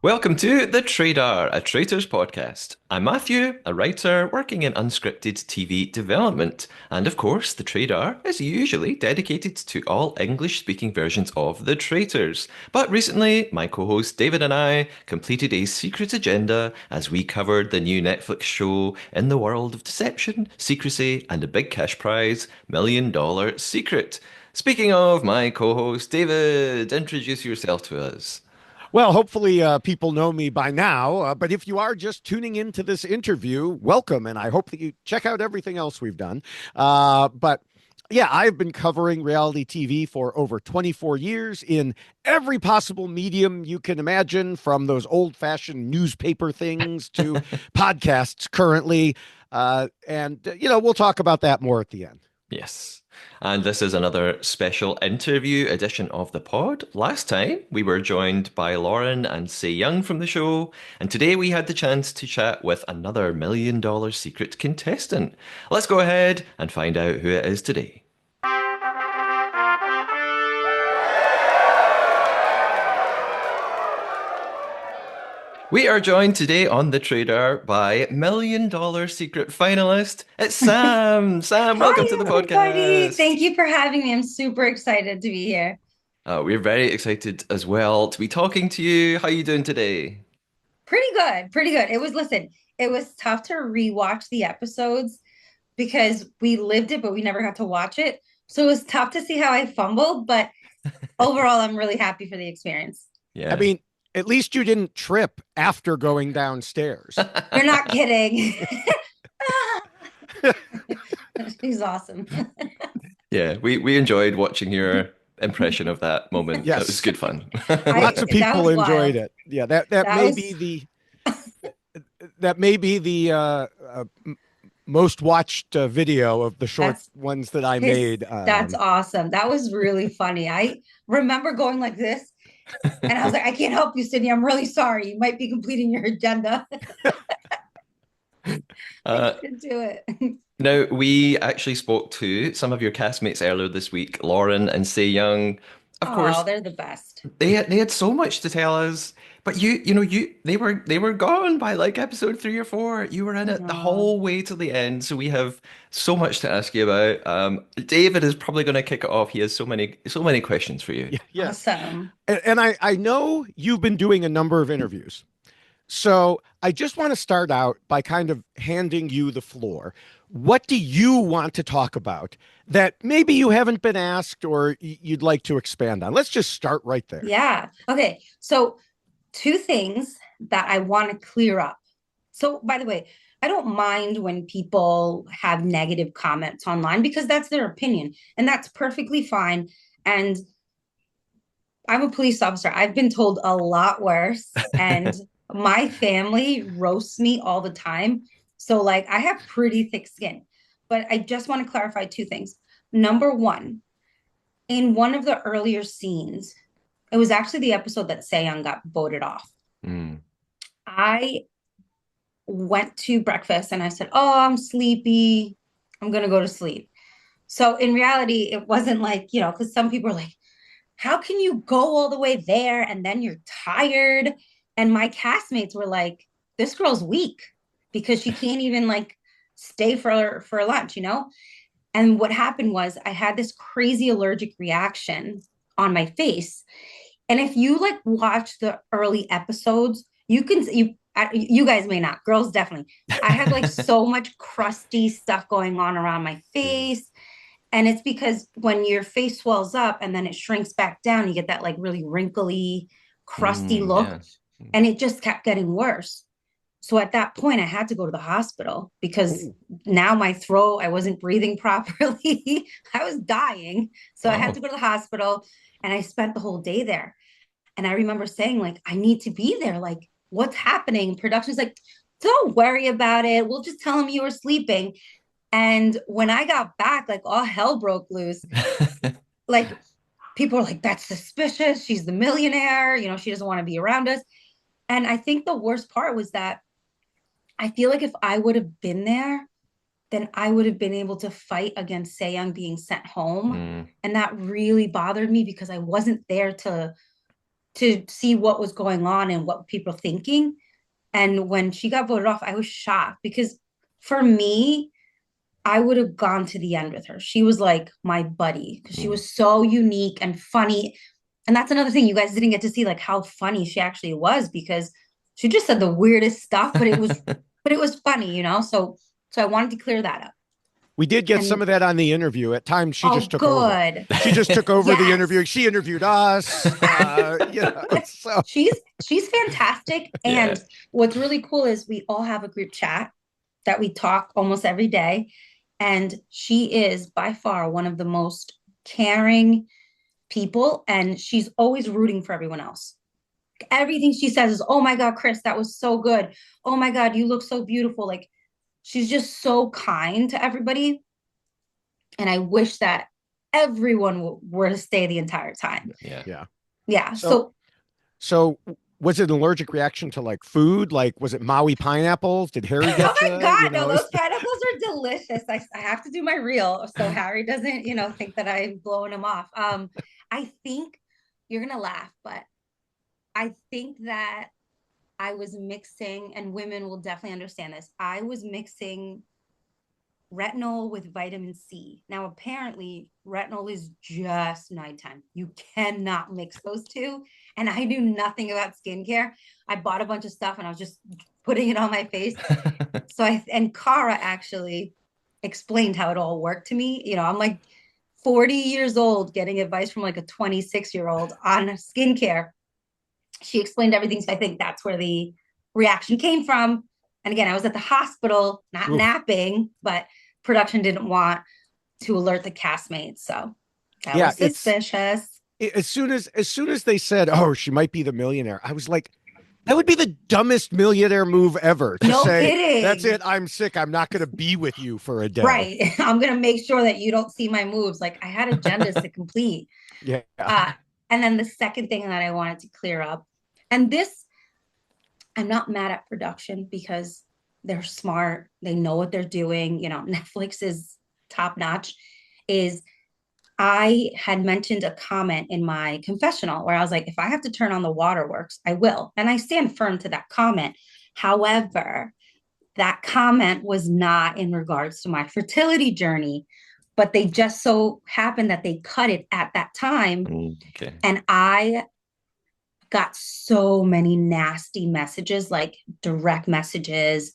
Welcome to The Trader, a Traitors podcast. I'm Matthew, a writer working in unscripted TV development. And of course, The Trader is usually dedicated to all English-speaking versions of The Traitors. But recently, my co-host David and I completed a secret agenda as we covered the new Netflix show in the world of deception, secrecy, and a big cash prize, $1 million Secret. Speaking of my co-host, David, introduce yourself to us. Well, hopefully, people know me by now. But if you are just tuning into this interview, welcome. And I hope that you check out everything else we've done. But yeah, I've been covering reality TV for over 24 years in every possible medium you can imagine, from those old fashioned newspaper things to podcasts currently. We'll talk about that more at the end. Yes. And this is another special interview edition of the pod. Last time we were joined by Lauren and Say Young from the show, and today we had the chance to chat with another $1 million secret contestant. Let's go ahead and find out who it is today. We are joined today on The Trader by $1 million secret finalist. It's Sam. Sam, welcome to Hi, the everybody. podcast. Thank you for having me. I'm super excited to be here. We're very excited as well to be talking to you. How are you doing today? Pretty good. Pretty good. It was tough to rewatch the episodes because we lived it, but we never got to watch it. So it was tough to see how I fumbled, but overall, I'm really happy for the experience. I Yeah. mean, at least you didn't trip after going downstairs. You're not kidding. She's awesome. Yeah, we enjoyed watching your impression of that moment. That was Yes. good fun. Lots of That people was enjoyed wild. it. Yeah, that That may was be the most watched video of the short that's ones that I his made. that's awesome. That was really funny. I remember going like this. And I was like, I can't help you, Sydney. I'm really sorry. You might be completing your agenda. I Uh, couldn't do it. Now, we actually spoke to some of your castmates earlier this week, Lauren and Say Young. Of Oh, course, they're the best. they had so much to tell us, but you they were gone by like episode 3 or 4. You were in I it the know. whole way to the end, so we have so much to ask you about. David is probably going to kick it off. He has so many questions for you. Yes. Awesome. And I know you've been doing a number of interviews. So I just want to start out by kind of handing you the floor. What do you want to talk about that maybe you haven't been asked or you'd like to expand on? Let's just start right there. Yeah. Okay. So, two things that I want to clear up. So, by the way, I don't mind when people have negative comments online because that's their opinion and that's perfectly fine. And I'm a police officer. I've been told a lot worse, and my family roasts me all the time. So, like, I have pretty thick skin. But I just want to clarify two things. Number one, in one of the earlier scenes, it was actually the episode that Seong got voted off. Mm. I went to breakfast and I said, "Oh, I'm sleepy. I'm going to go to sleep." So, in reality, it wasn't like, because some people are like, how can you go all the way there and then you're tired? And my castmates were like, this girl's weak because she can't even like stay for lunch. And what happened was I had this crazy allergic reaction on my face. And if you like watch the early episodes, you guys may not, girls definitely. I had like so much crusty stuff going on around my face, and it's because when your face swells up and then it shrinks back down, you get that like really wrinkly, crusty look. Yes. And it just kept getting worse. So at that point, I had to go to the hospital because Oh, now my throat, I wasn't breathing properly. I was dying. So I had to Wow. go to the hospital and I spent the whole day there. And I remember saying, like, I need to be there. Like, what's happening? Production's like, don't worry about it. We'll just tell them you were sleeping. And when I got back, like all hell broke loose. Like people were like, that's suspicious. She's the millionaire. She doesn't want to be around us. And I think the worst part was that I feel like if I would have been there, then I would have been able to fight against Sejong being sent home. Mm. And that really bothered me because I wasn't there to to see what was going on and what people were thinking. And when she got voted off, I was shocked because for me, I would have gone to the end with her. She was like my buddy because she Mm. was so unique and funny. And that's another thing you guys didn't get to see, like how funny she actually was, because she just said the weirdest stuff, but it was funny, you know? So I wanted to clear that up. We did get some And of that on the interview. At times, she just oh, took over. good. She just took over the Yes. interview. She interviewed us. So She's fantastic. Yeah. And what's really cool is we all have a group chat that we talk almost every day. And she is by far one of the most caring people. And she's always rooting for everyone else. Everything she says is, oh my God, Chris, that was so good. Oh my God, you look so beautiful. Like she's just so kind to everybody. And I wish that everyone were to stay the entire time. Yeah. yeah. Yeah. So So so was it an allergic reaction to like food? Like was it Maui pineapples? Did Harry oh get my you? You God, no, know? those pineapples are delicious. I have to do my reel so Harry doesn't, think that I'm blowing him off. I think you're gonna laugh, but I think that I was mixing, and women will definitely understand this. I was mixing retinol with vitamin C. Now, apparently, retinol is just nighttime. You cannot mix those two. And I knew nothing about skincare. I bought a bunch of stuff and I was just putting it on my face. And Cara actually explained how it all worked to me. I'm like 40 years old getting advice from like a 26-year-old on skincare. She explained everything. So I think that's where the reaction came from. And again, I was at the hospital, not Oof. napping, but production didn't want to alert the castmates. So that Yeah, was suspicious. as soon as they said, "Oh, she might be the millionaire," I was like, that would be the dumbest millionaire move ever to No say, "That's kidding. it, I'm sick. I'm not going to be with you for a day." Right. I'm going to make sure that you don't see my moves. Like I had agendas to complete. Yeah. Uh, and then the second thing that I wanted to clear up, and this, I'm not mad at production because they're smart. They know what they're doing. Netflix is top notch. Is I had mentioned a comment in my confessional where I was like, if I have to turn on the waterworks, I will. And I stand firm to that comment. However, that comment was not in regards to my fertility journey, but they just so happened that they cut it at that time. Okay. And I got so many nasty messages, like direct messages,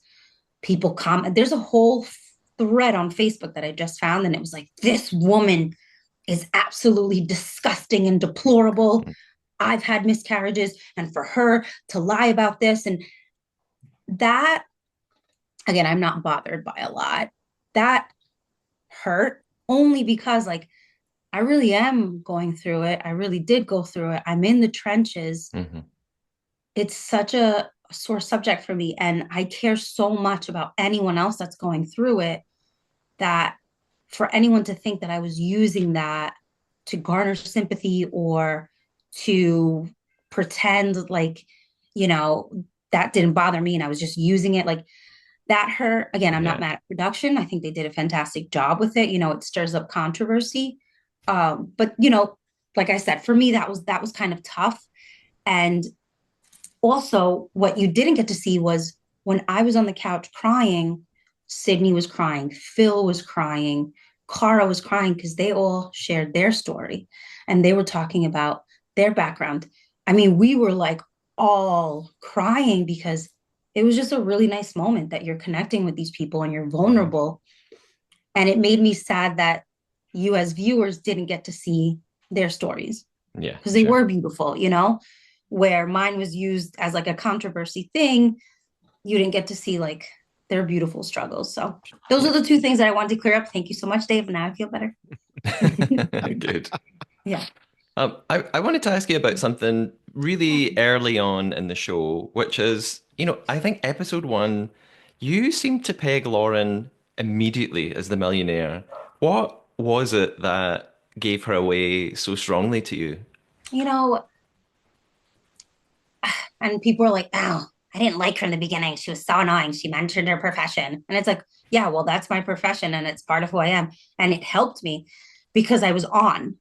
people comment. There's a whole thread on Facebook that I just found, and it was like, this woman is absolutely disgusting and deplorable. I've had miscarriages, and for her to lie about this and that, again, I'm not bothered by a lot. That hurt only because, like, I really am going through it. I really did go through it. I'm in the trenches. Mm-hmm. It's such a sore subject for me. And I care so much about anyone else that's going through it that for anyone to think that I was using that to garner sympathy or to pretend like, that didn't bother me and I was just using it, like that hurt. Again, I'm not Yeah. mad at production. I think they did a fantastic job with it. It stirs up controversy. But like I said, for me, that was kind of tough. And also, what you didn't get to see was when I was on the couch crying, Sydney was crying, Phil was crying, Cara was crying because they all shared their story and they were talking about their background. I mean, we were like all crying because it was just a really nice moment that you're connecting with these people and you're Mm-hmm. vulnerable. And it made me sad that you, as viewers, didn't get to see their stories Yeah, because they sure. were beautiful, where mine was used as like a controversy thing. You didn't get to see like their beautiful struggles. So those Yeah. are the two things that I wanted to clear up. Thank you so much, Dave. Now I feel better. Good. Yeah. I wanted to ask you about something really early on in the show, which is, I think episode one, you seemed to peg Lauren immediately as the millionaire. What was it that gave her away so strongly to you? You know, and people are like, oh, I didn't like her in the beginning. She was so annoying. She mentioned her profession. And it's like, yeah, well, that's my profession and it's part of who I am. And it helped me because I was on.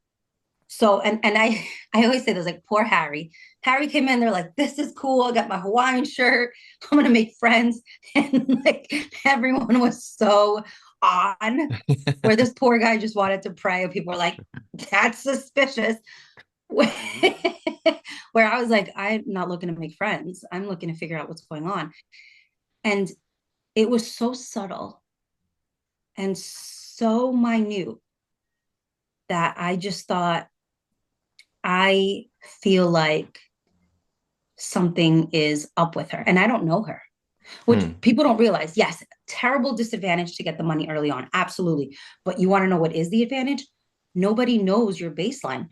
So, and I always say this, like, poor Harry. Harry came in, they're like, this is cool. I got my Hawaiian shirt. I'm gonna make friends. And like everyone was so on, where this poor guy just wanted to pray. And people were like, that's suspicious. Where I was like, I'm not looking to make friends. I'm looking to figure out what's going on. And it was so subtle and so minute that I just thought, I feel like something is up with her. And I don't know her, which Hmm. people don't realize. Yes, terrible disadvantage to get the money early on. Absolutely. But you want to know what is the advantage? Nobody knows your baseline.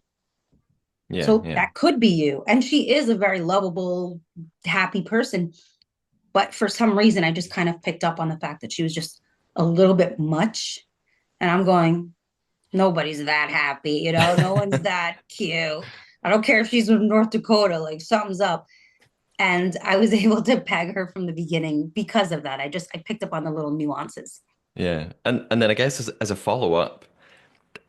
Yeah, So yeah. that could be you. And she is a very lovable, happy person. But for some reason, I just kind of picked up on the fact that she was just a little bit much. And I'm going, nobody's that happy, no one's that cute. I don't care if she's from North Dakota, like something's up. And I was able to peg her from the beginning because of that. I picked up on the little nuances. Yeah. And then I guess as a follow-up,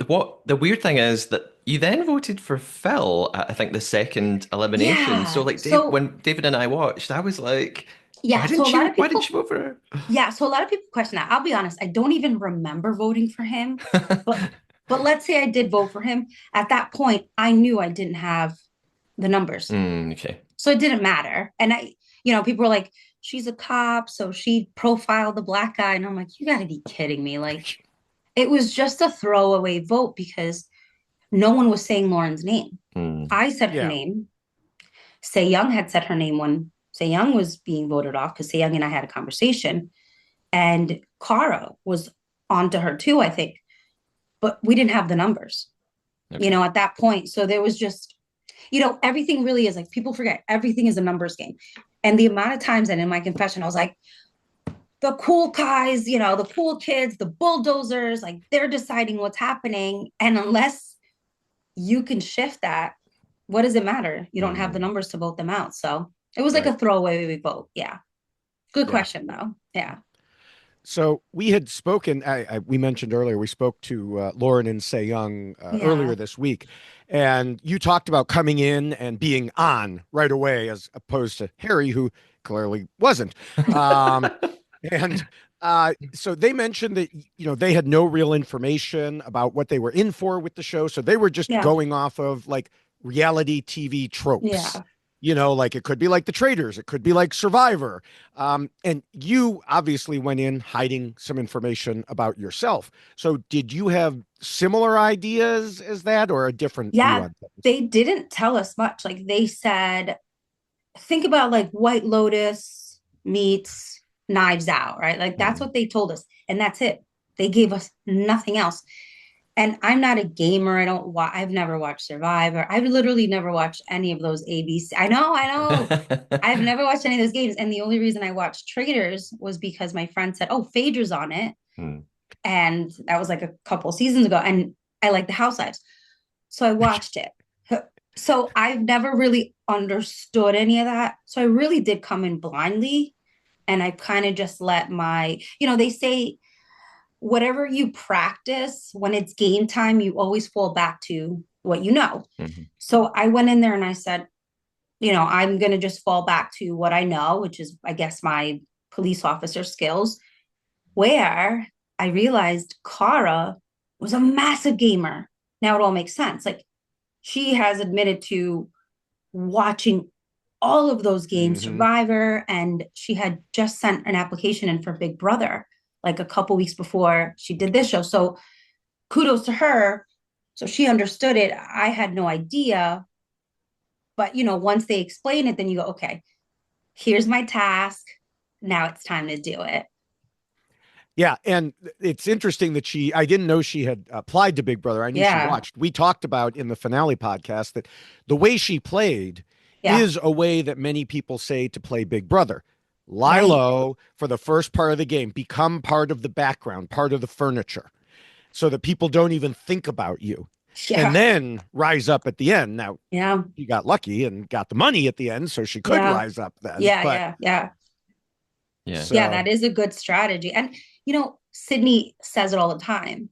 what the weird thing is that you then voted for Phil at I think the second elimination. So Yeah. like So when David and I watched, I was like, yeah, so a lot of why didn't people you vote for yeah, so a lot of people question that. I'll be honest, I don't even remember voting for him, but her? let's say I did vote for him. At that point, I knew I didn't have the numbers. Okay. So it didn't matter. And people were like, she's a cop, so she profiled the black guy. And I'm like, you gotta be kidding me. Like, it was just a throwaway vote because no one was saying Lauren's name. Mm. I said her Yeah. name. Say Young had said her name when Say Young was being voted off because Say Young and I had a conversation. And Cara was onto her too, I think. But we didn't have the numbers, Okay. at that point. So there was just, everything really is like people forget everything is a numbers game. And the amount of times that in my confession, I was like, the cool guys, the cool kids, the bulldozers, like they're deciding what's happening. And unless you can shift that, what does it matter? You don't have the Mm. numbers to vote them out. So it was like Right. a throwaway vote. Yeah. Good Yeah. question, though. Yeah. So we had spoken, we mentioned earlier, we spoke to Lauren and Say Young Yeah. earlier this week, and you talked about coming in and being on right away as opposed to Harry, who clearly wasn't. Um, and so they mentioned that, they had no real information about what they were in for with the show. So they were just Yeah. going off of like reality TV tropes. Yeah. Like it could be like The Traitors, it could be like Survivor. And you obviously went in hiding some information about yourself. So did you have similar ideas as that or a different view Yeah. on things? They didn't tell us much. Like they said, think about like White Lotus meets Knives Out, right? Like that's Mm. what they told us. And that's it. They gave us nothing else. And I'm not a gamer. I've never watched Survivor. I've literally never watched any of those ABC. I know. I've never watched any of those games. And the only reason I watched Traders was because my friend said, oh, Phaedra's on it. Mm. And that was like a couple seasons ago. And I like the Housewives. So I watched it. So I've never really understood any of that. So I really did come in blindly. And I kind of just let they say whatever you practice when it's game time, you always fall back to what you know. Mhm. So I went in there and I said, I'm going to just fall back to what I know, which is, I guess, my police officer skills, where I realized Cara was a massive gamer. Now it all makes sense. Like she has admitted to watching all of those games, Mm-hmm. Survivor, and she had just sent an application in for Big Brother like a couple weeks before she did this show. So kudos to her. So she understood it. I had no idea. But once they explain it, then you go, okay, here's my task. Now it's time to do it. Yeah, and it's interesting that I didn't know she had applied to Big Brother. I knew she Yeah. watched. We talked about in the finale podcast that the way she played Yeah. is a way that many people say to play Big Brother. Lie Right. low for the first part of the game, become part of the background, part of the furniture, so that people don't even think about you. And Yeah. then rise up at the end. Now, Yeah. she got lucky and got the money at the end, so she could Yeah. rise up then. Yeah. But Yeah. Yeah. Yeah. Yeah. so That is a good strategy. And, Sydney says it all the time.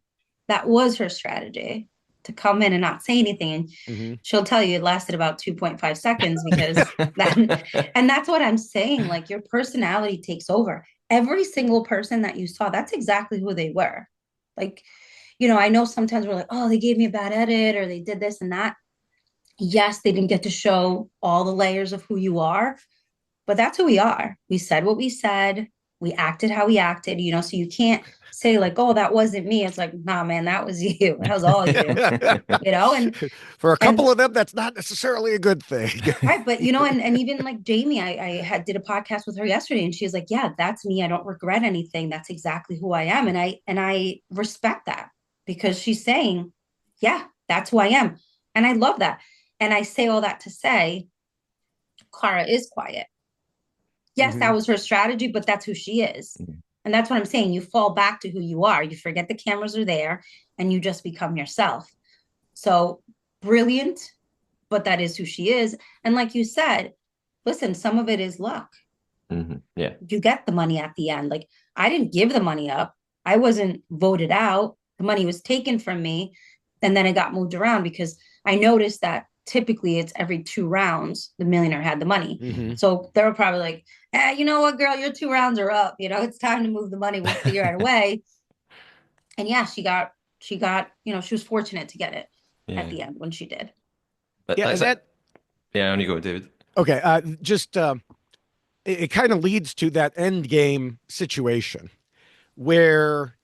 That was her strategy to come in and not say anything. And Hmm. she'll tell you it lasted about 2.5 seconds because that, and that's what I'm saying. Like your personality takes over. Every single person that you saw, that's exactly who they were. Like, I know sometimes we're like, oh, they gave me a bad edit or they did this and that. Yes, they didn't get to show all the layers of who you are, but that's who we are. We said what we said. We acted how we acted, so you can't say like, oh, that wasn't me. It's like, nah, man, that was you. That was all you, and For a and couple of them, that's not necessarily a good thing. right, but and even like Jamie, I had did a podcast with her yesterday, and she was like, yeah, that's me. I don't regret anything. That's exactly who I am, and I respect that because she's saying, yeah, that's who I am, and I love that. And I say all that to say, Clara is quiet. Yes, Hmm. that was her strategy, but that's who she is. And that's what I'm saying. You fall back to who you are. You forget the cameras are there and you just become yourself. So brilliant, but that is who she is. And like you said, listen, some of it is luck. Yeah. You get the money at the end. Like I didn't give the money up. I wasn't voted out. The money was taken from me and then it got moved around because I noticed that typically it's every 2 rounds the millionaire had the money. Hmm. So they were probably like, you know what, girl, your 2 rounds are up. It's time to move the money. We'll figure out a way. And yeah, she was fortunate to get it at Yeah. the end when she did. But Yeah, that's and it. that Yeah, on you go, David. okay. Just it kind of leads to that end game situation where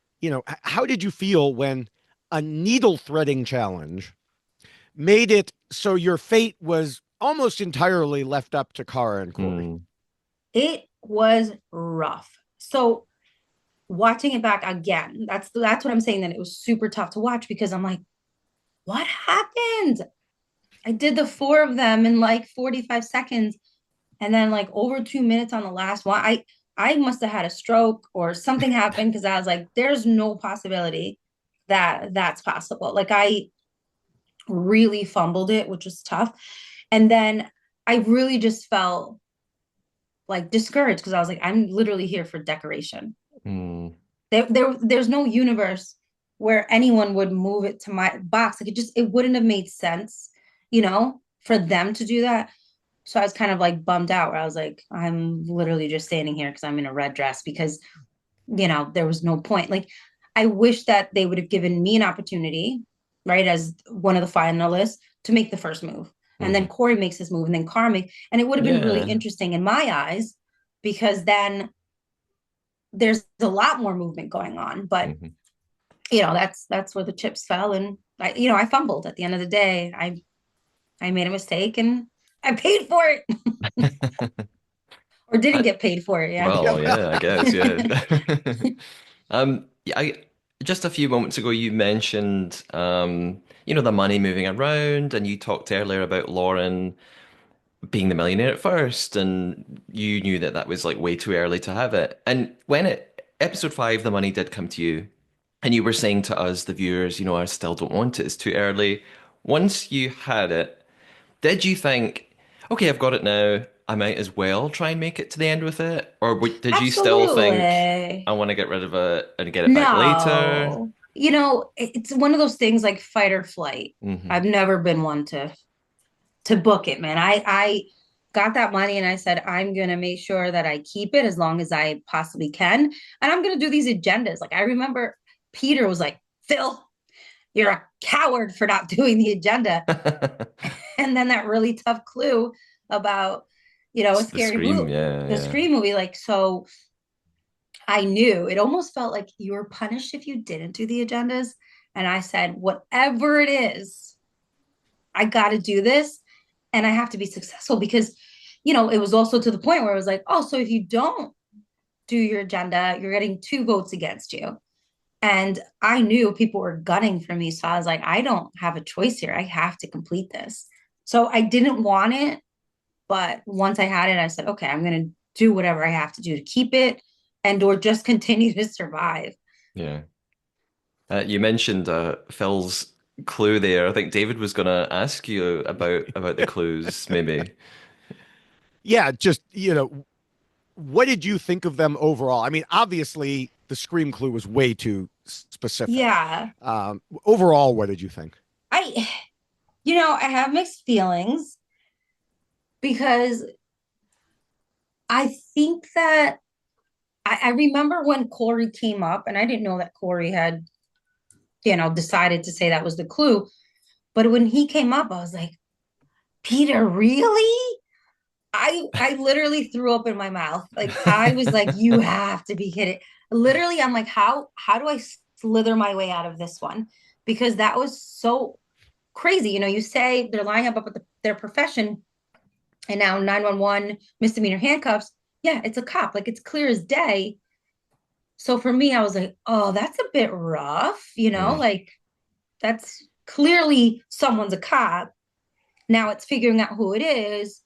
how did you feel when a needle threading challenge made it so your fate was almost entirely left up to Kara and Corey? Mm. It was rough. So watching it back again, that's what I'm saying, that it was super tough to watch because I'm like, what happened? I did the four of them in like 45 seconds and then like over 2 minutes on the last one. I must have had a stroke or something happened because I was like, there's no possibility that that's possible. Like I really fumbled it, which was tough. And then I really just felt like discouraged because I was like, I'm literally here for decoration. Mm. There's no universe where anyone would move it to my box. Like it wouldn't have made sense, for them to do that. So I was kind of like bummed out where I was like, I'm literally just standing here because I'm in a red dress because, there was no point. Like I wish that they would have given me an opportunity, right, as one of the finalists to make the first move. And then Hmm. Corey makes his move and then Carmi. And it would have been really Yeah. interesting in my eyes because then there's a lot more movement going on. But Hmm. that's where the chips fell. And I fumbled at the end of the day. I made a mistake and I paid for it or didn't I, get paid for it. Yeah. well, yeah, I guess, yeah. Yeah. Yeah, just a few moments ago you mentioned the money moving around and you talked earlier about Lauren being the millionaire at first and you knew that that was like way too early to have it. And when episode 5 the money did come to you and you were saying to us the viewers, I still don't want it, it's too early. Once you had it, did you think, okay, I've got it now, I might as well try and make it to the end with it? Or did you still think, Absolutely. I want to get rid of it and get it back later? No. It's one of those things like fight or flight. Hmm. I've never been one to book it, man. I got that money and I said I'm gonna make sure that I keep it as long as I possibly can. And I'm gonna do these agendas. Like I remember Peter was like, Phil, you're a coward for not doing the agenda. And then that really tough clue about, a The scary Scream, movie, yeah, the yeah. Scream movie. Like, so I knew it almost felt like you were punished if you didn't do the agendas. And I said, whatever it is, I got to do this and I have to be successful because, it was also to the point where I was like, oh, so if you don't do your agenda, you're getting 2 votes against you. And I knew people were gunning for me. So I was like, I don't have a choice here. I have to complete this. So I didn't want it. But once I had it, I said, okay, I'm going to do whatever I have to do to keep it and or just continue to survive. Yeah. You mentioned Phil's clue there. I think David was going to ask you about the clues, maybe. Yeah, just what did you think of them overall? I mean, obviously the Scream clue was way too specific. Yeah. Overall, what did you think? I, I have mixed feelings because I think that I remember when Corey came up, and I didn't know that Corey had, decided to say that was the clue. But when he came up, I was like, Peter, really? I literally threw up in my mouth. Like I was like, you have to be kidding. Literally, I'm like, how do I slither my way out of this one? Because that was so crazy. You say they're lying about their profession, and now 911 misdemeanor handcuffs. Yeah, it's a cop. Like it's clear as day. So for me, I was like, oh, that's a bit rough, Mm. like that's clearly someone's a cop. Now it's figuring out who it is.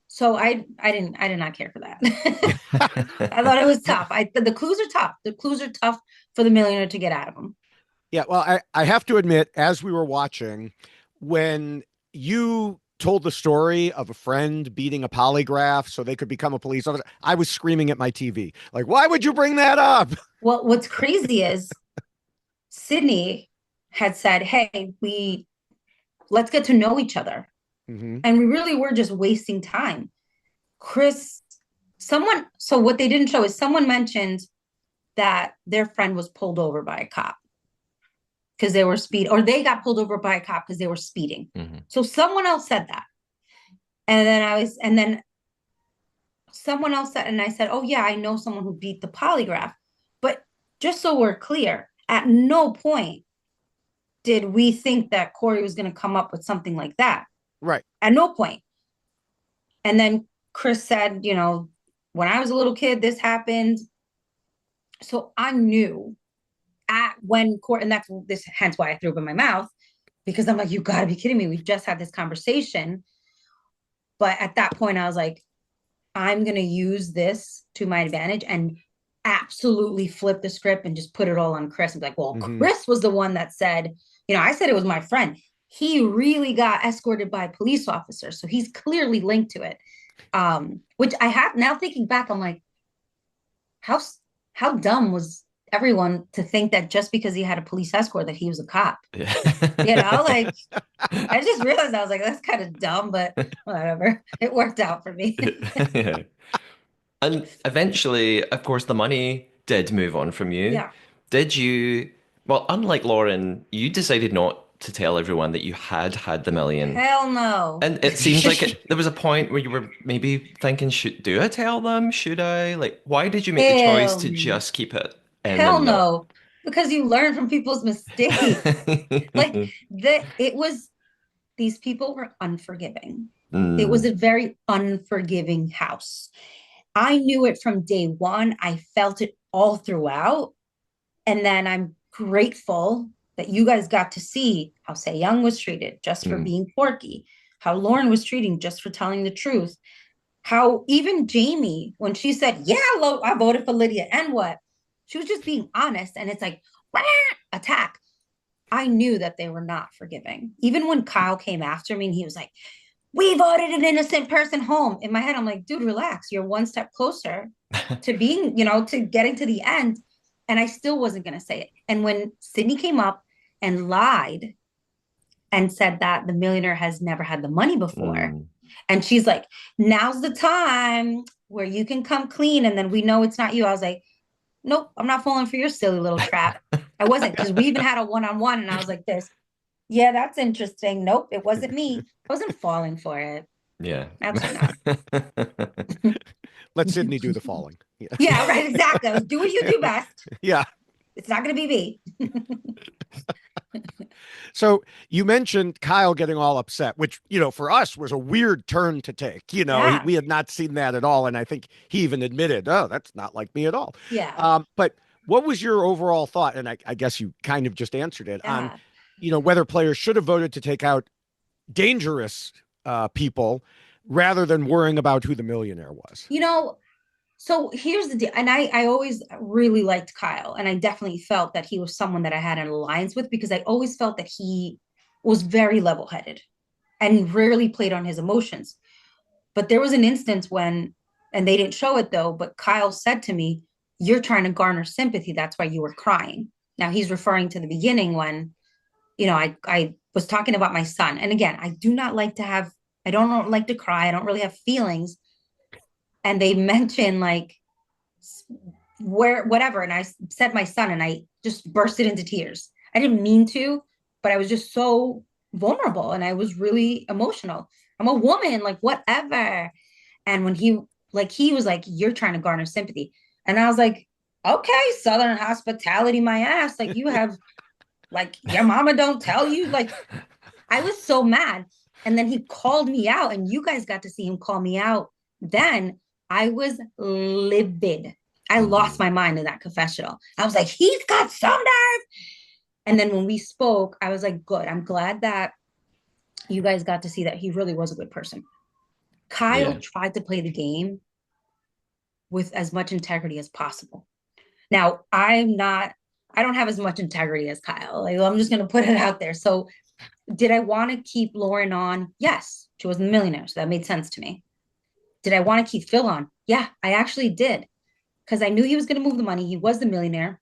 So I did not care for that. I thought it was tough. The clues are tough. The clues are tough for the millionaire to get out of them. Yeah, well, I have to admit, as we were watching, when you told the story of a friend beating a polygraph so they could become a police officer, I was screaming at my TV. Like, why would you bring that up? Well, what's crazy is Sydney had said, "Hey, we let's get to know each other," Hmm. and we really were just wasting time. Chris, someone. So what they didn't show is someone mentioned that their friend was pulled over by a cop because they were speed, or they got pulled over by a cop because they were speeding. Mhm. So someone else said that, and then someone else said, and I said, "Oh yeah, I know someone who beat the polygraph." But just so we're clear, at no point did we think that Corey was going to come up with something like that. Right. At no point. And then Chris said, when I was a little kid, this happened. So I knew at when Corey, and that's this, hence why I threw up in my mouth, because I'm like, you got to be kidding me. We just had this conversation. But at that point, I was like, I'm going to use this to my advantage and absolutely flip the script and just put it all on Chris and be like, well, Hmm. Chris was the one that said, I said it was my friend. He really got escorted by police officers. So he's clearly linked to it. Which I have now thinking back, I'm like, how how dumb was everyone to think that just because he had a police escort that he was a cop? Like I just realized I was like, that's kind of dumb, but whatever. It worked out for me. Yeah. And eventually, of course, the money did move on from you. Yeah. Did you, well, unlike Lauren, you decided not to tell everyone that you had the million. Hell no. And it seems like there was a point where you were maybe thinking, do I tell them? Should I? Like, why did you make the choice Hell, to just keep it in hell and not? no. Because you learn from people's mistakes. Like it was these people were unforgiving. It was Mm, a very unforgiving house. I knew it from day one. I felt it all throughout. And then I'm grateful that you guys got to see how Say Young was treated just for mm, being quirky, how Lauren was treating just for telling the truth, how even Jamie, when she said, yeah, I voted for Lydia, and what? She was just being honest. And it's like, wah, attack. I knew that they were not forgiving. Even when Kyle came after me and he was like, we voted an innocent person home. In my head, I'm like, dude, relax. You're one step closer to being, to getting to the end. And I still wasn't going to say it. And when Sydney came up and lied and said that the millionaire has never had the money before, mm. and she's like, now's the time where you can come clean. And then we know it's not you. I was like, nope, I'm not falling for your silly little trap. I wasn't, because we even had a one on one. And I was like, this, yeah, that's interesting. Nope, it wasn't me. I wasn't falling for it. Yeah. Absolutely not. Let Sydney do the falling. Yeah. Yeah, right. Exactly. I was do what you do best. Yeah. It's not going to be me. So you mentioned Kyle getting all upset, which, for us was a weird turn to take. Yeah. We had not seen that at all. And I think he even admitted, oh, that's not like me at all. Yeah. But what was your overall thought? And I guess you kind of just answered it on, Yeah. whether players should have voted to take out dangerous people rather than worrying about who the millionaire was. You know, so here's the deal. And I always really liked Kyle. And I definitely felt that he was someone that I had an alliance with because I always felt that he was very level headed and rarely played on his emotions. But there was an instance when, and they didn't show it though, but Kyle said to me, you're trying to garner sympathy. That's why you were crying. Now he's referring to the beginning when, I was talking about my son. And again, I don't like to cry. I don't really have feelings. And they mentioned like where, whatever. And I said my son, and I just bursted into tears. I didn't mean to, but I was just so vulnerable and I was really emotional. I'm a woman, like, whatever. And when he was like, you're trying to garner sympathy. And I was like, okay, Southern hospitality, my ass. Like, you have, like, your mama don't tell you. Like, I was so mad. And then he called me out, and you guys got to see him call me out. Then I was livid. I lost Mhm. my mind in that confessional. I was like, he's got some nerve. And then when we spoke, I was like, good. I'm glad that you guys got to see that he really was a good person. Kyle Yeah. tried to play the game with as much integrity as possible. Now, I don't have as much integrity as Kyle. Like, I'm just going to put it out there. So, did I want to keep Lauren on? Yes, she was a millionaire. So that made sense to me. Did I want to keep Phil on? Yeah, I actually did. Because I knew he was going to move the money. He was the millionaire.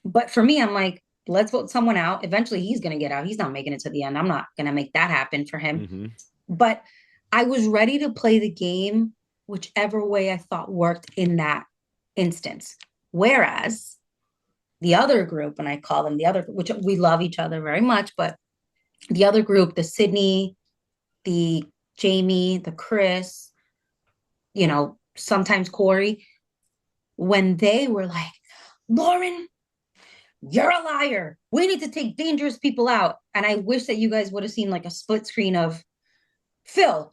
But for me, I'm like, let's vote someone out. Eventually, he's going to get out. He's not making it to the end. I'm not going to make that happen for him. Mm-hmm. But I was ready to play the game whichever way I thought worked in that instance. Whereas the other group, and I call them the other, which we love each other very much, but the other group, the Sydney, the Jamie, the Chris, sometimes Corey, when they were like, Lauren, you're a liar. We need to take dangerous people out. And I wish that you guys would have seen like a split screen of Phil,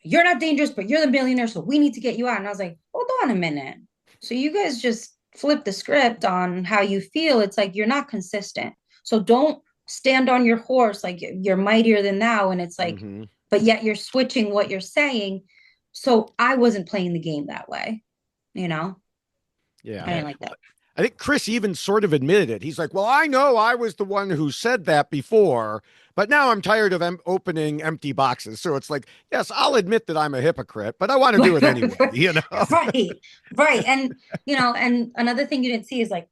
you're not dangerous, but you're the millionaire. So we need to get you out. And I was like, hold on a minute. So you guys just flip the script on how you feel. It's like you're not consistent. So don't stand on your horse like you're mightier than thou. And it's like, Mm-hmm. but yet you're switching what you're saying. So I wasn't playing the game that way. You know, I Yeah. didn't like that. I think Chris even sort of admitted it. He's like, well, I know I was the one who said that before, but now I'm tired of opening empty boxes. So it's like, yes, I'll admit that I'm a hypocrite, but I want to do it anyway, you know? Right. Right. And another thing you didn't see is like,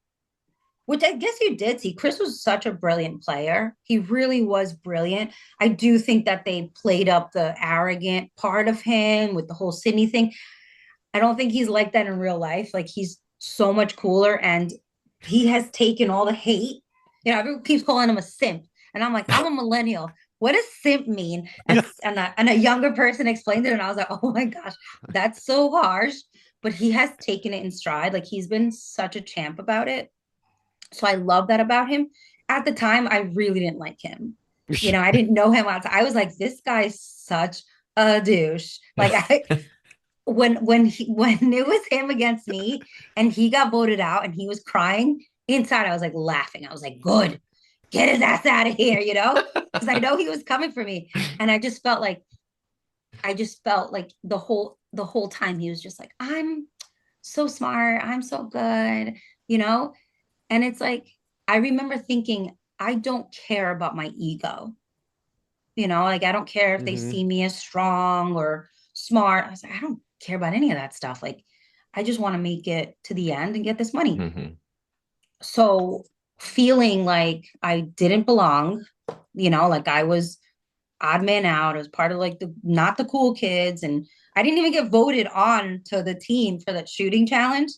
which I guess you did see. Chris was such a brilliant player. He really was brilliant. I do think that they played up the arrogant part of him with the whole Sydney thing. I don't think he's like that in real life. Like, he's so much cooler, and he has taken all the hate. Everyone keeps calling him a simp. And I'm like, I'm a millennial. What does simp mean? And a younger person explained it, and I was like, oh my gosh, that's so harsh. But he has taken it in stride. Like, he's been such a champ about it. So I love that about him. At the time, I really didn't like him. I didn't know him outside. I was like, this guy's such a douche. Like, when it was him against me and he got voted out and he was crying inside, I was like laughing. I was like, good, get his ass out of here, because I know he was coming for me. And I just felt like the whole time he was just like, I'm so smart, I'm so good, you know? And it's like, I remember thinking, I don't care about my ego. Like, I don't care if they Mm-hmm. see me as strong or smart. I was like, I don't care about any of that stuff. Like, I just want to make it to the end and get this money. Mhm. So, feeling like I didn't belong, like I was odd man out. I was part of like the not the cool kids. And I didn't even get voted on to the team for that shooting challenge.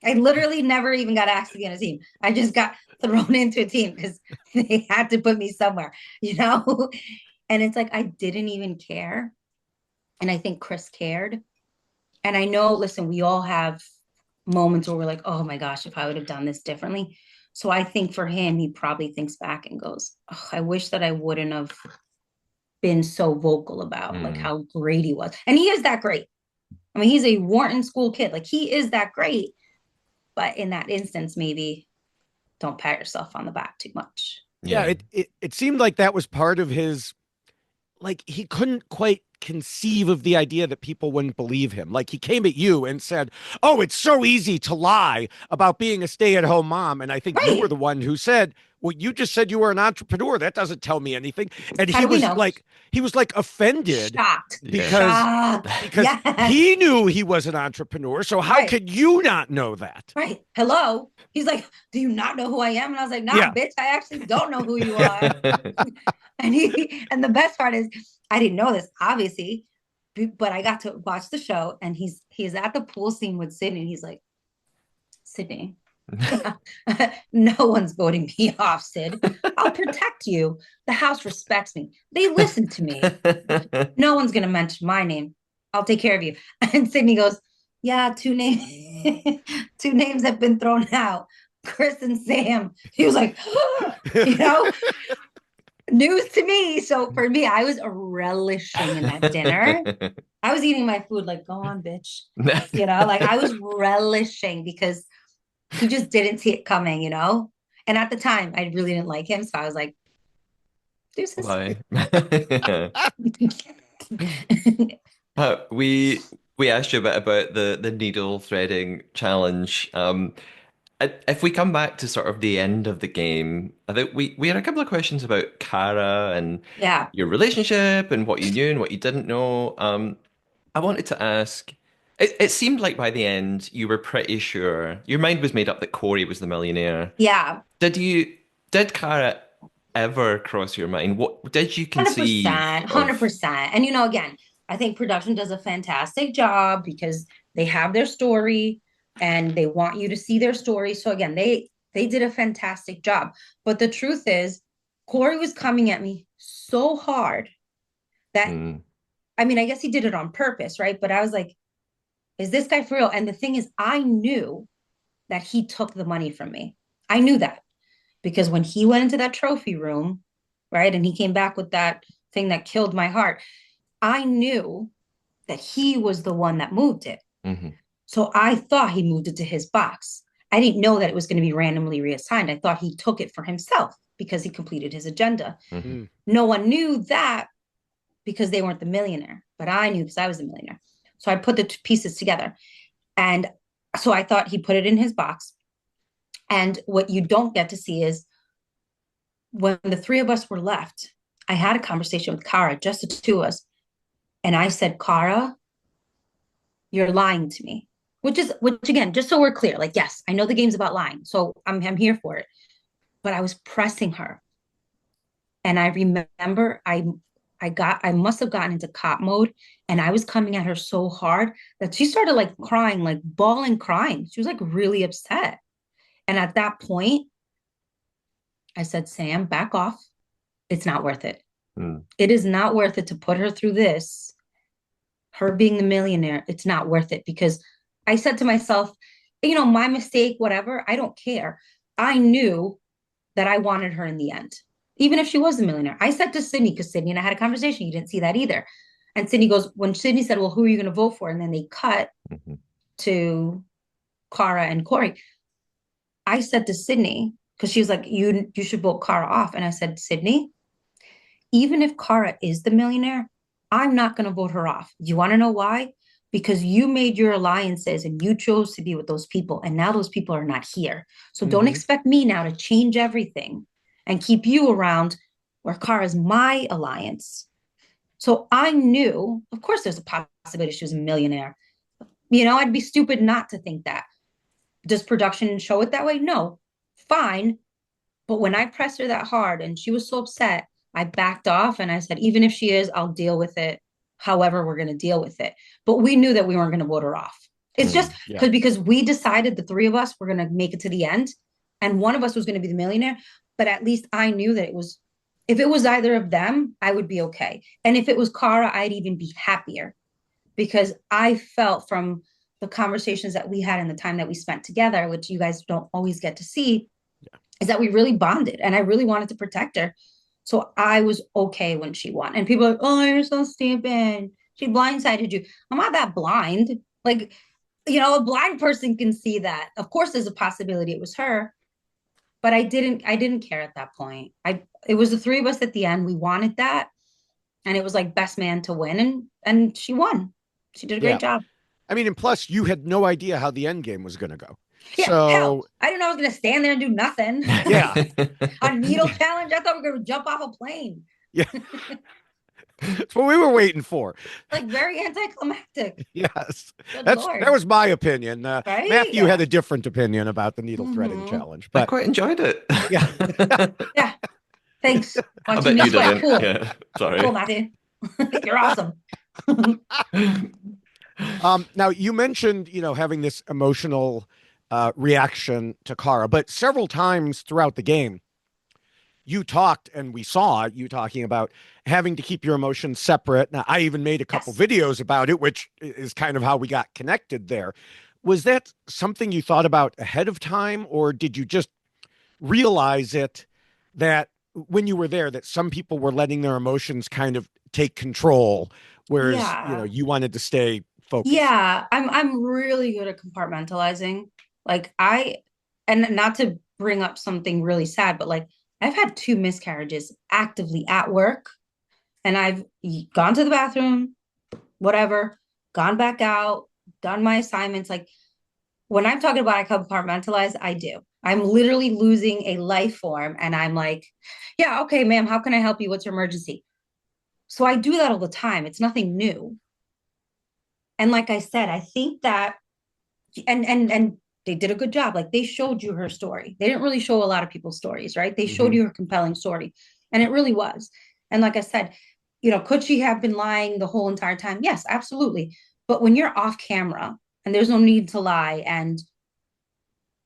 I literally never even got asked to be on a team. I just got thrown into a team because they had to put me somewhere, you know? And it's like, I didn't even care. And I think Chris cared. And I know, listen, we all have moments where we're like, oh my gosh, if I would have done this differently. So I think for him, he probably thinks back and goes, oh, I wish that I wouldn't have been so vocal about like Mm. how great he was. And he is that great. I mean, he's a Wharton school kid. Like, he is that great. But in that instance, maybe don't pat yourself on the back too much. Yeah, Yeah. it seemed like that was part of his like he couldn't quite conceive of the idea that people wouldn't believe him. Like he came at you and said, "Oh, it's so easy to lie about being a stay-at-home mom." And I think you were Right. the one who said, "Well, you just said you were an entrepreneur. That doesn't tell me anything." And How do we know? he was like offended Shocked. Yeah. because Shocked. because Yes. he knew he was an entrepreneur. So how Right. could you not know that? Right. Hello. He's like, do you not know who I am? And I was like, nah, Yeah. bitch, I actually don't know who you are. And the best part is I didn't know this, obviously, but I got to watch the show and he's at the pool scene with Sydney. And he's like, Sydney, no one's voting me off, Sid. I'll protect you. The house respects me. They listen to me. No one's gonna mention my name. I'll take care of you. And Sydney goes, yeah, two names, two names have been thrown out. Chris and Sam. He was like, you know, news to me. So for me, I was relishing in that dinner. I was eating my food like, go on, bitch. Like I was relishing because he just didn't see it coming. And at the time, I really didn't like him. So I was like, deuces. Why? We asked you a bit about the needle threading challenge. If we come back to sort of the end of the game, I think we had a couple of questions about Kara and Yeah. your relationship and what you knew and what you didn't know. I wanted to ask, it seemed like by the end you were pretty sure your mind was made up that Corey was the millionaire. Yeah. Did Kara ever cross your mind? What did you conceive 100%, of? 100%. And again, I think production does a fantastic job because they have their story and they want you to see their story. So again, they did a fantastic job. But the truth is, Corey was coming at me so hard that Mm, I mean, I guess he did it on purpose, right? But I was like, is this guy for real? And the thing is, I knew that he took the money from me. I knew that because when he went into that trophy room, right, and he came back with that thing that killed my heart, I knew that he was the one that moved it. mhm, So I thought he moved it to his box. I didn't know that it was going to be randomly reassigned. I thought he took it for himself because he completed his agenda. mhm. Mm. No one knew that because they weren't the millionaire, but I knew because I was the millionaire. So I put the pieces together. And so I thought he put it in his box. And what you don't get to see is when the three of us were left, I had a conversation with Kara, just the two of us. And I said, Kara, you're lying to me. Which again, just so we're clear, like, yes, I know the game's about lying. So I'm here for it. But I was pressing her. And I remember I must have gotten into cop mode and I was coming at her so hard that she started like crying, like bawling, crying. She was like really upset. And at that point, I said, Sam, back off. It's not worth it. Mm. It is not worth it to put her through this. Her being the millionaire, it's not worth it because I said to myself, my mistake, whatever, I don't care. I knew that I wanted her in the end, even if she was a millionaire. I said to Sydney, because Sydney and I had a conversation, you didn't see that either. And Sydney goes, when Sydney said, well, who are you going to vote for? And then they cut Mhm. to Cara and Corey. I said to Sydney, because she was like, you should vote Cara off. And I said, Sydney, even if Cara is the millionaire, I'm not going to vote her off. You want to know why? Because you made your alliances and you chose to be with those people. And now those people are not here. So don't Hmm. expect me now to change everything and keep you around where Cara's my alliance. So I knew, of course, there's a possibility she was a millionaire. I'd be stupid not to think that. Does production show it that way? No. Fine. But when I pressed her that hard and she was so upset, I backed off and I said, even if she is, I'll deal with it however we're going to deal with it. But we knew that we weren't going to vote her off. It's just Mm. Yeah. because we decided the three of us were going to make it to the end and one of us was going to be the millionaire. But at least I knew that if it was either of them, I would be okay. And if it was Cara, I'd even be happier because I felt from the conversations that we had and the time that we spent together, which you guys don't always get to see, is that we really bonded and I really wanted to protect her. So I was okay when she won. And people are like, oh, you're so stupid. She blindsided you. I'm not that blind. Like, a blind person can see that. Of course, there's a possibility it was her, but I didn't care at that point. It was the three of us at the end. We wanted that. and it was like best man to win, and she won. She did a Yeah. great job. I mean, and plus, you had no idea how the end game was going to go. Yeah, hell, So, I didn't know I was gonna stand there and do nothing. yeah, A needle challenge. I thought we were gonna jump off a plane. yeah, that's what we were waiting for. Like very anticlimactic. Yes, Good that Lord. was my opinion. Right? Matthew had Yeah. a different opinion about the needle threading Hmm. challenge, I but quite enjoyed it. yeah. Yeah. Thanks. I Watching bet me you sweat. didn't. Cool. Yeah, Cool, sorry. Matthew. You're awesome. Now you mentioned, having this emotional reaction to Kara, but several times throughout the game, you talked and we saw you talking about having to keep your emotions separate. Now, I even made a couple Yes. videos about it, which is kind of how we got connected there. Was that something you thought about ahead of time, or did you just realize it that when you were there, that some people were letting their emotions kind of take control, whereas, Yeah. you wanted to stay focused? Yeah. I'm really good at compartmentalizing. Like I and not to bring up something really sad, but like I've had two miscarriages actively at work, and I've gone to the bathroom, whatever, gone back out, done my assignments. Like when I'm talking about I compartmentalize, I do. I'm literally losing a life form and I'm like, yeah, okay, ma'am, how can I help you? What's your emergency? So I do that all the time. It's nothing new. And like I said, I think that and they did a good job. Like they showed you her story. They didn't really show a lot of people's stories, right? They showed Hmm. you her compelling story. And it really was. And like I said, could she have been lying the whole entire time? Yes, absolutely. But when you're off camera and there's no need to lie, and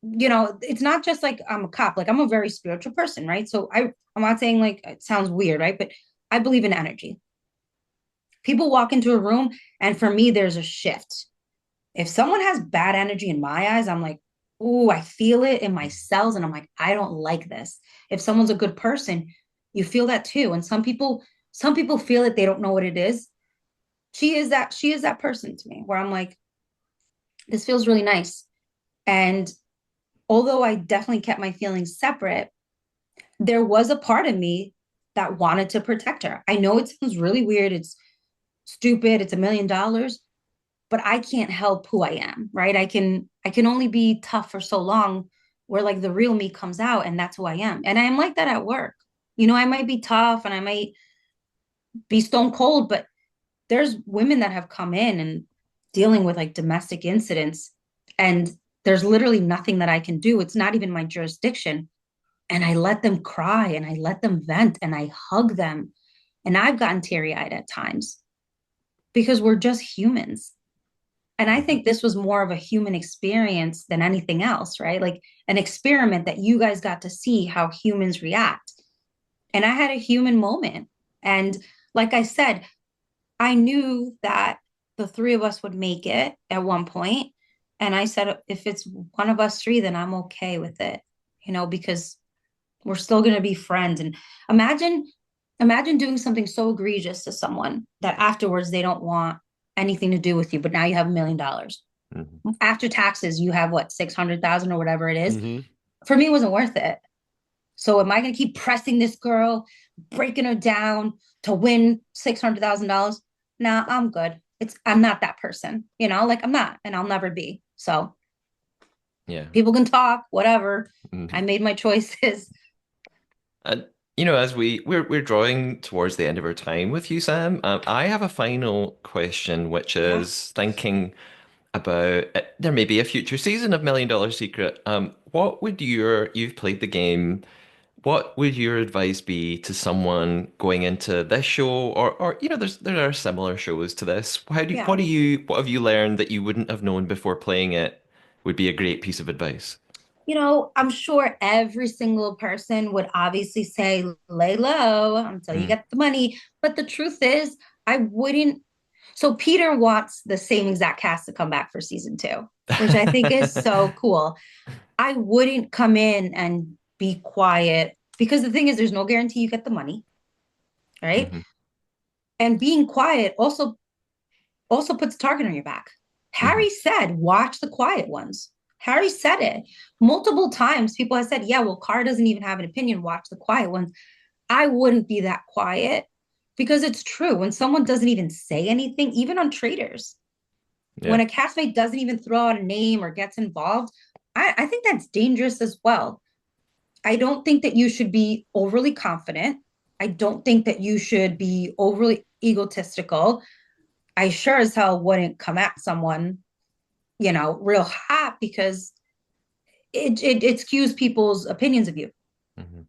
it's not just like I'm a cop, like I'm a very spiritual person, right? So I'm not saying like it sounds weird, right? But I believe in energy. People walk into a room, and for me, there's a shift. If someone has bad energy in my eyes, I'm like, ooh, I feel it in my cells, and I'm like, I don't like this. If someone's a good person, you feel that too. And some people feel it, they don't know what it is. She is that person to me where I'm like, this feels really nice. And although I definitely kept my feelings separate, there was a part of me that wanted to protect her. I know it sounds really weird. It's stupid. It's $1 million, but I can't help who I am, right? I can only be tough for so long where like the real me comes out, and that's who I am. And I'm like that at work. I might be tough and I might be stone cold, but there's women that have come in and dealing with like domestic incidents, and there's literally nothing that I can do. It's not even my jurisdiction. And I let them cry and I let them vent and I hug them. And I've gotten teary eyed at times because we're just humans. And I Hmm. think this was more of a human experience than anything else, right? Like an experiment that you guys got to see how humans react. And I had a human moment. And like I said, I knew that the three of us would make it at one point. And I said, if it's one of us three, then I'm okay with it, because we're still going to be friends. And imagine imagine doing something so egregious to someone that afterwards they don't want anything to do with you, but now you have $1 million. Mhm. After taxes, you have what, 600,000 or whatever it is. Hmm. For me, it wasn't worth it. So am I going to keep pressing this girl, breaking her down to win $600,000? Nah, I'm good. I'm not that person, like I'm not, and I'll never be. So Yeah. people can talk, whatever. I Mhm. made my choices. And as we're drawing towards the end of our time with you, Sam, I have a final question, which Yeah. is thinking about there may be a future season of Million Dollar Secret. What would you've played the game? What would your advice be to someone going into this show, or there are similar shows to this? Yeah. What have you learned that you wouldn't have known before playing it would be a great piece of advice? I'm sure every single person would obviously say, lay low until you Mm. get the money. But the truth is, I wouldn't. So Peter wants the same exact cast to come back for season two, which I think is so cool. I wouldn't come in and be quiet because the thing is, there's no guarantee you get the money, right? Hmm. And being quiet also puts a target on your back. Hmm. Harry said, watch the quiet ones. Harry said it multiple times. People have said, yeah, well, Carr doesn't even have an opinion. Watch the quiet ones. I wouldn't be that quiet because it's true. When someone doesn't even say anything, even on traders, when Yeah. a castmate doesn't even throw out a name or gets involved, I think that's dangerous as well. I don't think that you should be overly confident. I don't think that you should be overly egotistical. I sure as hell wouldn't come at someone, real hot because it skews people's opinions of you. Hmm.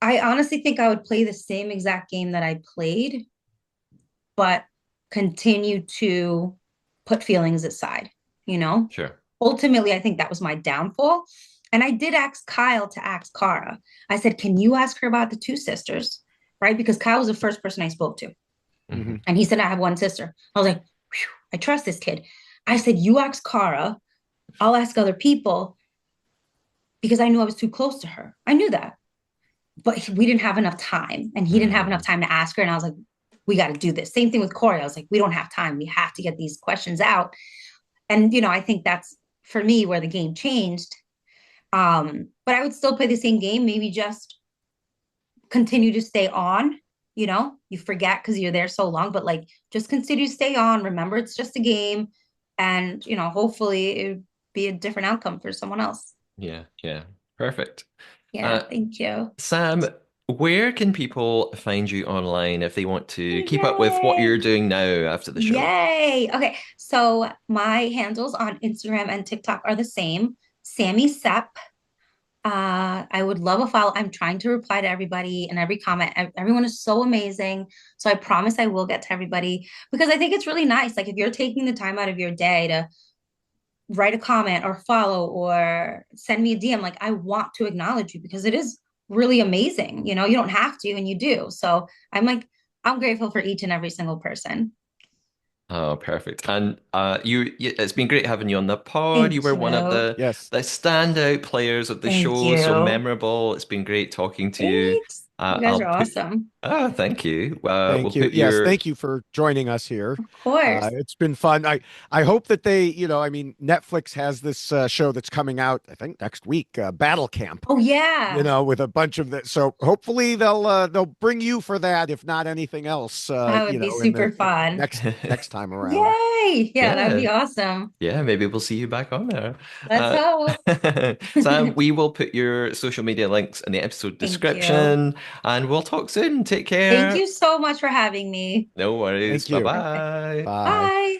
I honestly think I would play the same exact game that I played, but continue to put feelings aside, you know? Sure. Ultimately, I think that was my downfall. And I did ask Kyle to ask Kara. I said, can you ask her about the two sisters? Right? Because Kyle was the first person I spoke to. Hmm. And he said, I have one sister. I was like, I trust this kid. I said, you ask Kara, I'll ask other people because I knew I was too close to her. I knew that. But we didn't have enough time. And he didn't have enough Hmm. time to ask her. And I was like, we got to do this. Same thing with Corey. I was like, we don't have time. We have to get these questions out. And, I think that's for me where the game changed. But I would still play the same game, maybe just continue to stay on. You forget because you're there so long, but like just continue to stay on. Remember, it's just a game. And, hopefully it would be a different outcome for someone else. Yeah. Yeah. Perfect. Yeah, Uh, thank you. Sam, where can people find you online if they want to keep up with what Yay. you're doing now after the show? Yay. Okay. So my handles on Instagram and TikTok are the same. Sammy Sepp. I would love a follow. I'm trying to reply to everybody and every comment. Everyone is so amazing. So I promise I will get to everybody because I think it's really nice. Like if you're taking the time out of your day to write a comment or follow or send me a DM, like I want to acknowledge you because it is really amazing. You don't have to and you do. So I'm grateful for each and every single person. Oh, perfect. And it's been great having you on the pod. You Thank were one of you. Yes. the standout players of the Thank show, so you. memorable. It's been great talking to you. Thanks. You guys I'll are put awesome. thank you. We'll Thank you. put Yes, your thank you for joining us here. Of course. It's been fun. I hope that they, I mean, Netflix has this show that's coming out, I think next week, Battle Camp, Oh yeah. with a bunch of that. So hopefully they'll bring you for that, if not anything else, That would be in the super fun. next time around. Yay. Yeah, that would yeah. be awesome. Yeah, maybe we'll see you back on there. Let's Uh, hope. Sam, we will put your social media links in the episode Thank you. description and we'll talk soon. Take Thank care. you so much for having me. No worries. Thank Bye you. Perfect. bye. Bye. Bye.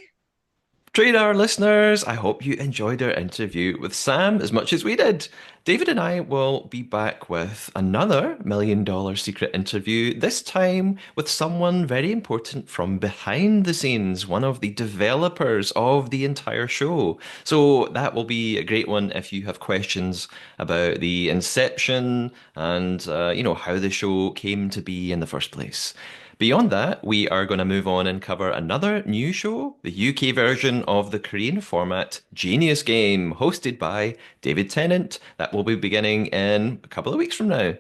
Trader listeners, I hope you enjoyed our interview with Sam as much as we did. David and I will be back with another $1 million secret interview, this time with someone very important from behind the scenes, one of the developers of the entire show. So that will be a great one if you have questions about the inception and how the show came to be in the first place. Beyond that, we are going to move on and cover another new show, the UK version of the Korean format Genius Game, hosted by David Tennant. That will be beginning in a couple of weeks from now.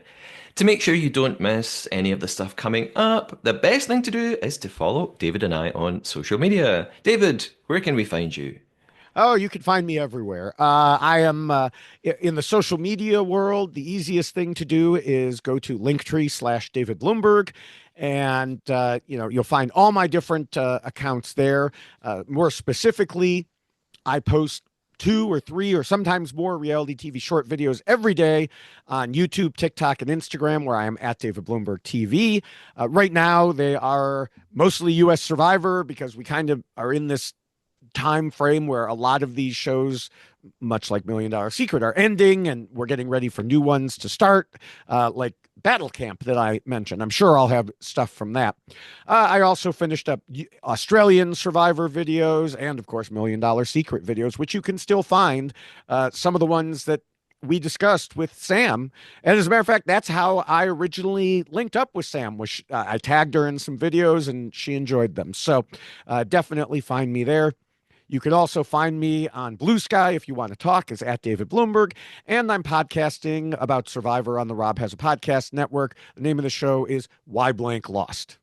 To make sure you don't miss any of the stuff coming up, the best thing to do is to follow David and I on social media. David, where can we find you? Oh, you can find me everywhere. I am in the social media world. The easiest thing to do is go to Linktree/David Bloomberg, and you'll find all my different accounts there. More specifically, I post two or three or sometimes more reality TV short videos every day on YouTube, TikTok, and Instagram, where I am at David Bloomberg TV. Right now, they are mostly U.S. Survivor because we kind of are in this time frame where a lot of these shows, much like $1 Million Secret, are ending, and we're getting ready for new ones to start, like Battle Camp that I mentioned. I'm sure I'll have stuff from that. I also finished up Australian Survivor videos and, of course, $1 Million Secret videos, which you can still find. Some of the ones that we discussed with Sam. And as a matter of fact, that's how I originally linked up with Sam. Was I tagged her in some videos and she enjoyed them. So definitely find me there. You can also find me on Blue Sky if you want to talk, is at David Bloomberg. And I'm podcasting about Survivor on the Rob Has a Podcast Network. The name of the show is Why Blank Lost.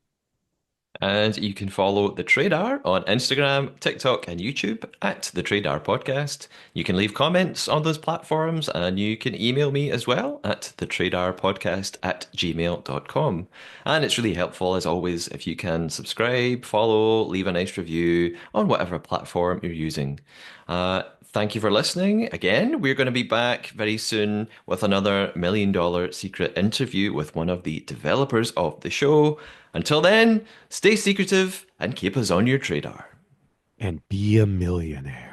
And you can follow The Trader on Instagram, TikTok, and YouTube at The Trader Podcast. You can leave comments on those platforms and you can email me as well at thetraderpodcast@gmail.com. And it's really helpful, as always, if you can subscribe, follow, leave a nice review on whatever platform you're using. Thank you for listening. Again, we're going to be back very soon with another $1 million secret interview with one of the developers of the show. Until then, stay secretive and keep us on your radar. And be a millionaire.